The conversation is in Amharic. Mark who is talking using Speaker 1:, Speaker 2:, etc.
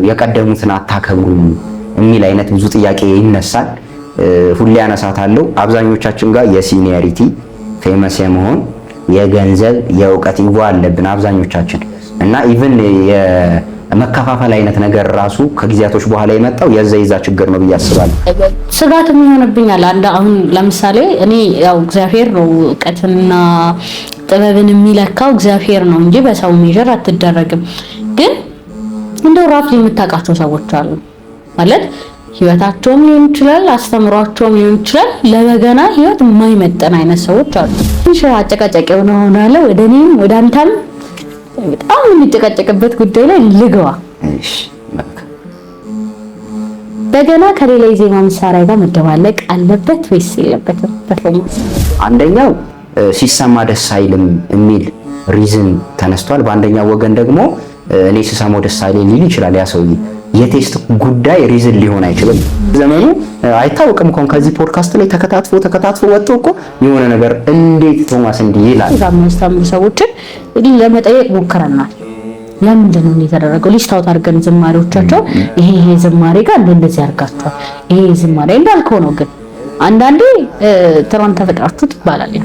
Speaker 1: የቀደሙትን አታከብሩም የሚል አይነት ብዙ ጥያቄ ይነሳል። ሁሌ ያነሳታለሁ። አብዛኞቻችን ጋር የሲኒየሪቲ ፌመስ የመሆን የገንዘብ የእውቀት ይጓ አለብን አብዛኞቻችን እና ኢቭን የመከፋፈል አይነት ነገር ራሱ ከጊዜያቶች በኋላ የመጣው የዛ ችግር ነው ብዬ አስባለሁ።
Speaker 2: ስጋት የሚሆንብኛል አሁን ለምሳሌ እኔ ያው እግዚአብሔር ነው እውቀትና ጥበብን የሚለካው እግዚአብሔር ነው እንጂ በሰው ሜጀር አትደረግም። ግን እንደው ራፍ የምታውቃቸው ሰዎች አሉ ማለት ህይወታቸውም ሊሆን ይችላል አስተምሯቸውም ሊሆን ይችላል ለበገና ህይወት የማይመጠን አይነት ሰዎች አሉ። ትንሽ አጨቃጫቂ ሆነ ወደ እኔም ወደ አንተም በጣም የሚጨቃጨቅበት ጉዳይ ላይ ልግባ።
Speaker 1: እሺ
Speaker 2: በገና ከሌላ የዜማ መሳሪያ ጋር መደባለቅ አለበት ወይስ የለበትም? ፐርፎርማንስ
Speaker 1: አንደኛው ሲሰማ ደስ አይልም የሚል ሪዝን ተነስቷል። በአንደኛው ወገን ደግሞ እኔ ሲሰማው ደስ አይልም ሊል ይችላል። ያ ሰውዬ የቴስት ጉዳይ ሪዝን ሊሆን አይችልም። ዘመኑ አይታወቅም እንኳን ከዚህ ፖድካስት ላይ ተከታትፎ ወጥቶ እኮ የሆነ ነገር እንዴት ቶማስ እንዲህ ይላል
Speaker 2: የሚያስተምሩ ሰዎችን ለመጠየቅ ሞክረናል። ለምንድን ነው የተደረገው? ሊስታውት አድርገን ዝማሬዎቻቸው ይሄ ዝማሬ ጋር እንደዚህ አድርጋችኋል፣ ይሄ ዝማሬ እንዳልከው ነው። ግን አንዳንዴ ትራን ተፈጥራችሁ ትባላለች።